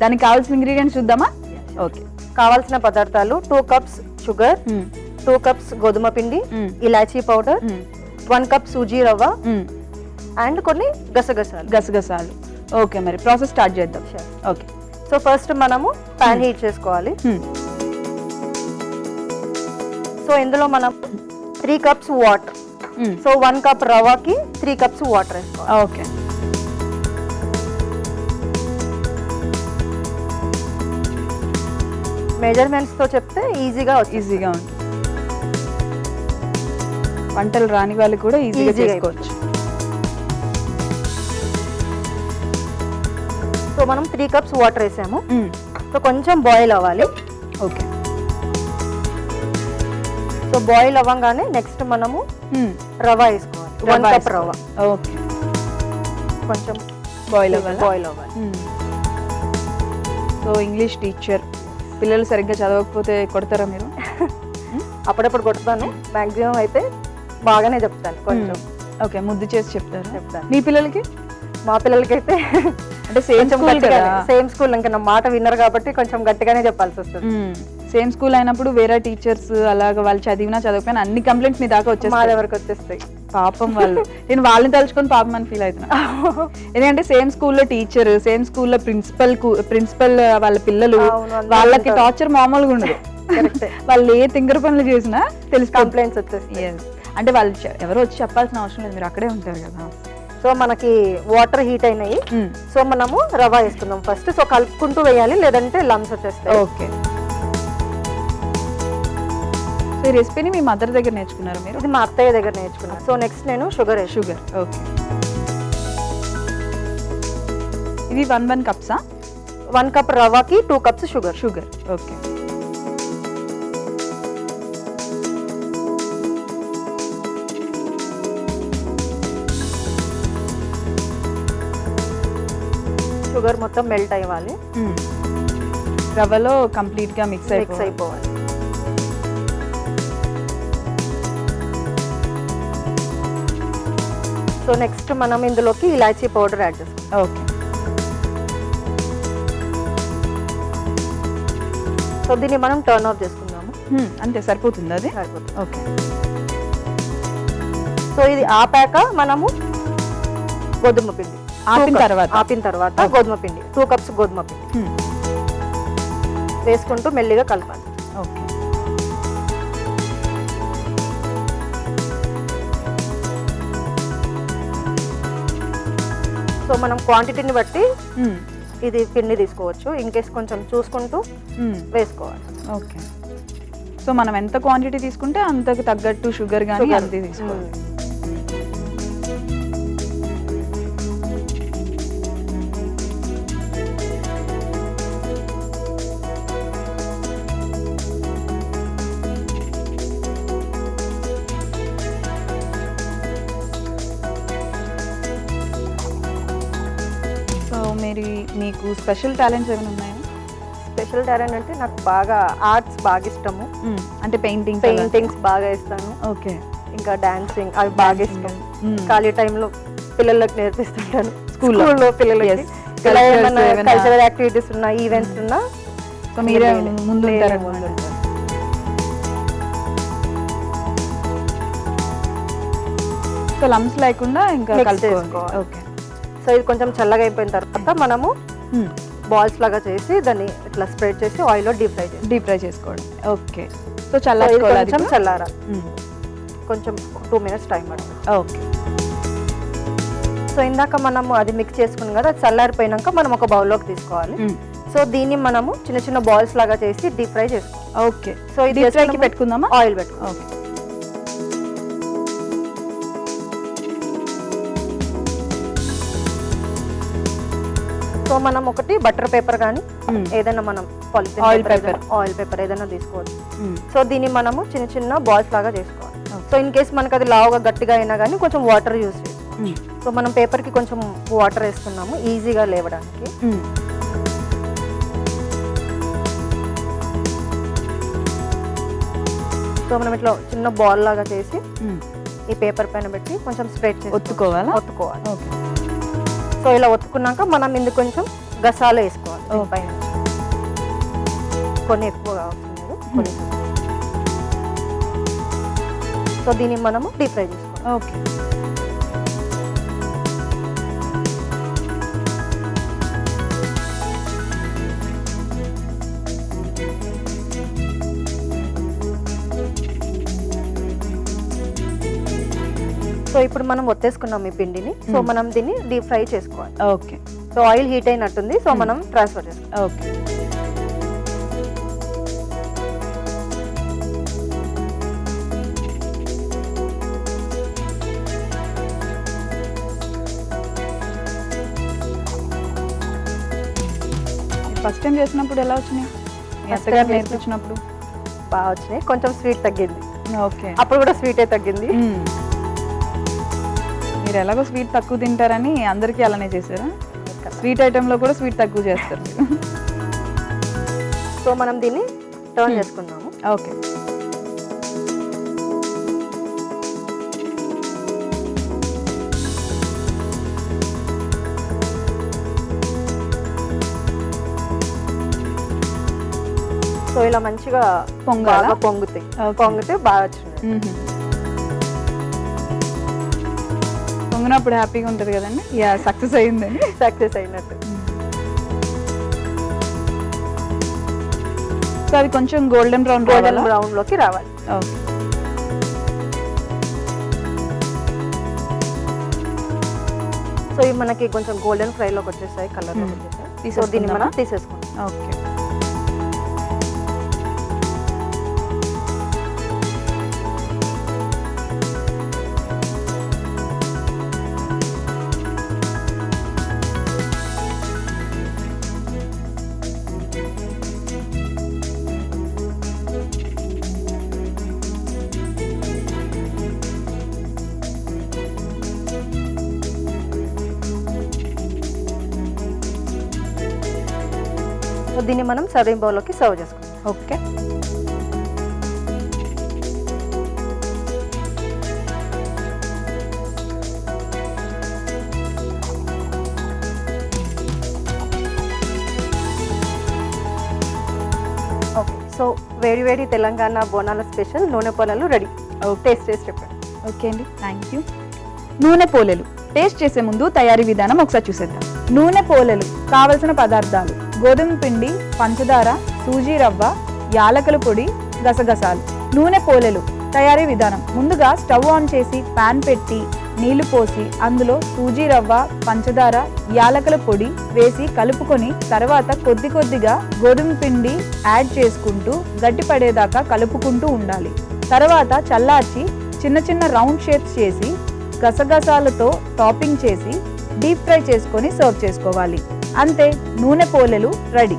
దానికి కావాల్సిన ఇంగ్రీడియంట్స్ చూద్దామా? ఓకే. కావాల్సిన పదార్థాలు 2 కప్స్ షుగర్, 2 కప్స్ గోధుమ పిండి, ఇలాచీ పౌడర్, 1 కప్ సూజీ రవ్వ అండ్ కొన్ని గసగసాలు. ఓకే, మరి ప్రాసెస్ స్టార్ట్ చేద్దాం. ఓకే. సో ఫస్ట్ మనము పాన్ హీట్ చేసుకోవాలి. సో ఇందులో మనం 3 కప్స్ వాటర్, సో 1 కప్ రవ్వకి 3 కప్స్ వాటర్ వేసుకోవాలి. ఓకే. మెజర్మెంట్స్ తో చెప్తే ఈజీగా ఉంటుంది. వంటలు రాని వాళ్ళు కూడా ఈజీగా చేసుకోవచ్చు. సో మనం 3 కప్స్ వాటర్ వేసాము. సో కొంచెం బాయిల్ అవ్వాలి. ఓకే. సో బాయిల్ అవ్వగానే నెక్స్ట్ మనము రవ్వ వేసుకోవాలి. 1 కప్ రవ్వ. ఓకే. కొంచెం బాయిల్ అవ్వాలి. సో ఇంగ్లీష్ టీచర్, పిల్లలు సరిగ్గా చదవకపోతే కొడతారా మీరు? అప్పుడప్పుడు కొడతాను, మాక్సిమం అయితే బాగానే చెప్తాను కొంచెం. ఓకే, ముద్దు చేసి చెప్తాను. మీ పిల్లలకి? మా పిల్లలకి అయితే అంటే సేమ్ స్కూల్ ఇంకా నా మాట విన్నర్ కాబట్టి కొంచెం గట్టిగానే చెప్పాల్సి వస్తుంది. సేమ్ స్కూల్ అయినప్పుడు వేరే టీచర్స్ అలాగా వాళ్ళు చదివినా చదవకపోయినా అన్ని కంప్లైంట్స్ మీ దాకా వచ్చేస్తాయి. మా దగ్గరకు వచ్చేస్తాయి. పాపం వాళ్ళు, నేను వాళ్ళని తలుచుకొని పాపం అని ఫీల్ అవుతున్నా. ఎందుకంటే సేమ్ స్కూల్లో టీచర్, సేమ్ స్కూల్లో ప్రిన్సిపల్ వాళ్ళ పిల్లలు, వాళ్ళకి టార్చర్ మామూలుగా ఉండదు. వాళ్ళు ఏ తింగర పనులు చేసినా తెలిసి కంప్లైంట్స్ వచ్చేస్తాయి. అంటే వాళ్ళు ఎవరో వచ్చి చెప్పాల్సిన అవసరం లేదు, మీరు అక్కడే ఉంటారు కదా. సో మనకి వాటర్ హీట్ అయినాయి. సో మనము రవ్వ వేసుకుందాం ఫస్ట్. సో కలుపుకుంటూ వేయాలి, లేదంటే లమ్స్ వచ్చేస్తాయి. ఓకే. సో ఈ రెసిపీని మీ మదర్ దగ్గర నేర్చుకున్నారు మీరు? ఇది మా అత్తయ్య దగ్గర నేర్చుకున్నాను. సో నెక్స్ట్ నేను షుగర్. ఓకే. ఇది 1 కప్సా? 1 కప్ రవ్వకి 2 కప్స్ షుగర్. ఓకే. షుగర్ మొత్తం మెల్ట్ అవ్వాలి. రవ్వలో కంప్లీట్ గా మిక్స్ అయిపోవాలి. సో నెక్స్ట్ మనం ఇందులోకి ఇలాచీ పౌడర్ యాడ్ చేస్తాం. ఓకే. సో దీన్ని మనం టర్న్ ఆఫ్ చేసుకుందాము. అంతే సరిపోతుంది, అది సరిపోతుంది. ఓకే. సో ఇది ఆపాక మనము గోధుమ పిండి ఆపిన తర్వాత గోధుమ పిండి 2 కప్స్ గోధుమ పిండి వేసుకుంటూ మెల్లిగా కలపాలి. ఓకే. సో మనం క్వాంటిటీని బట్టి ఇది పిండి తీసుకోవచ్చు. ఇన్ కేస్ కొంచెం చూసుకుంటూ వేసుకోవాలి. ఓకే. సో మనం ఎంత క్వాంటిటీ తీసుకుంటే అంతకు తగ్గట్టు షుగర్ కానీ అంతే తీసుకోవాలి. మీకు స్పెషల్ టాలెంట్స్ ఏమైనా ఉన్నాయా? స్పెషల్ టాలెంట్ అంటే నాకు బాగా ఆర్ట్స్ బాగా ఇష్టము. అంటే పెయింటింగ్స్ బాగా ఇస్తాను. ఓకే. ఇంకా డాన్సింగ్ అవి బాగా ఇష్టం. ఖాళీ టైంలో పిల్లలకు నేర్పిస్తుంటాను. స్కూల్లో పిల్లలకి కల్చరల్ యాక్టివిటీస్ ఉన్నా, ఈవెంట్స్ ఉన్నా మీరే ముందు. సో లమ్స్ లేకుండా ఇంకా కలుపుకోవాలి. ఓకే. సో ఇది కొంచెం చల్లగా అయిపోయిన తర్వాత మనము బాల్స్ లాగా చేసి దాన్ని ఇట్లా స్ప్రెడ్ చేసి ఆయిల్ లో డీప్ ఫ్రై చేసుకోవడం. ఓకే. సో చల్లారా కొంచెం 2 minutes టైం పడుతుంది. ఓకే. సో ఇందాక మనము అది మిక్స్ చేసుకున్నాం కదా, అది చల్లారిపోయినాక మనం ఒక బౌల్లోకి తీసుకోవాలి. సో దీన్ని మనము చిన్న చిన్న బాల్స్ లాగా చేసి డీప్ ఫ్రై చేసుకోవాలి. ఓకే. సో ఇది పెట్టుకుందామా? ఆయిల్ పెట్టుకుందాం. ఓకే. సో మనం ఒకటి బటర్ పేపర్ కానీ ఏదైనా మనం ఆయిల్ పేపర్ ఏదైనా తీసుకోవచ్చు. సో దీన్ని మనము చిన్న చిన్న బాల్స్ లాగా చేసుకోవాలి. సో ఇన్ కేస్ మనకు అది లావుగా గట్టిగా అయినా కానీ కొంచెం వాటర్ యూజ్ చేసుకోవచ్చు. సో మనం పేపర్ కి కొంచెం వాటర్ వేస్తున్నాము ఈజీగా లేవడానికి. సో మనం ఇట్లా చిన్న బాల్ లాగా చేసి ఈ పేపర్ పైన పెట్టి కొంచెం స్ప్రెడ్ చేసి ఒత్తుకోవాలి. సో ఇలా ఒత్తుకున్నాక మనం ఇందుకు కొంచెం గసాలు వేసుకోవాలి. పైన కొన్ని ఎక్కువగా వస్తుంది కొన్ని. సో దీన్ని మనము డీప్ ఫ్రై చేసుకోవాలి. ఓకే. సో ఇప్పుడు మనం ఒత్తేసుకున్నాం ఈ పిండిని. సో మనం దీన్ని డీప్ ఫ్రై చేసుకోవాలి. ఓకే. సో ఆయిల్ హీట్ అయినట్టుంది. సో మనం ట్రాన్స్ఫర్ చేసుకోవాలి. ఓకే. ఫస్ట్ టైం చేసినప్పుడు ఎలా వచ్చినాయి? అత్తగారు నేర్పించినప్పుడు బాగా వచ్చినాయి. కొంచెం స్వీట్ తగ్గింది. ఓకే. అప్పుడు కూడా స్వీటే తగ్గింది. మీరు ఎలాగో స్వీట్ తక్కువ తింటారని అందరికీ అలానే చేశారా? స్వీట్ ఐటెంలో కూడా స్వీట్ తక్కువ చేస్తారు. సో మనం దీన్ని టర్న్ చేసుకుందాము. ఓకే. సో ఇలా మంచిగా పొంగాలా? పొంగుతాయి. పొంగితే బాగా వచ్చింది. పొంగినప్పుడు హ్యాపీగా ఉంటుంది కదండి, యా సక్సెస్ అయిందని. సక్సెస్ అయినట్టు. సో అది కొంచెం గోల్డెన్ బ్రౌన్ లోకి రావాలి. ఓకే. సో ఇవి మనకి కొంచెం గోల్డెన్ ఫ్రై లోకి వచ్చేస్తాయి, కలర్ లోకి వచ్చేస్తాయి. సో దీన్ని మనం తీసేసుకుంటాం. ఓకే. సో దీన్ని మనం సర్వింగ్ బౌల్లోకి సర్వ్ చేసుకుంటాం. ఓకే. ఓకే. సో వేడి వేడి తెలంగాణ బోనాల స్పెషల్ నూనె పొలాలు రెడీ. టేస్ట్ చెప్పండి. ఓకే అండి, థ్యాంక్ యూ. నూనె పోలెలు టేస్ట్ చేసే ముందు తయారీ విధానం ఒకసారి చూసేద్దాం. నూనె పోలెలు కావలసిన పదార్థాలు: గోధుమ పిండి, పంచదార, సూజీ రవ్వ, యాలకుల పొడి, గసగసాలు. నూనె పోలెలు తయారీ విధానం: ముందుగా స్టవ్ ఆన్ చేసి పాన్ పెట్టి నీళ్లు పోసి అందులో సూజీ రవ్వ, పంచదార, యాలకుల పొడి వేసి కలుపుకొని తర్వాత కొద్ది కొద్దిగా గోధుమ పిండి యాడ్ చేసుకుంటూ గట్టిపడేదాకా కలుపుకుంటూ ఉండాలి. తర్వాత చల్లార్చి చిన్న చిన్న రౌండ్ షేప్స్ చేసి గసగసాలతో టాపింగ్ చేసి డీప్ ఫ్రై చేసుకొని సర్వ్ చేసుకోవాలి. అంతే, నూనె పోలెలు రెడీ.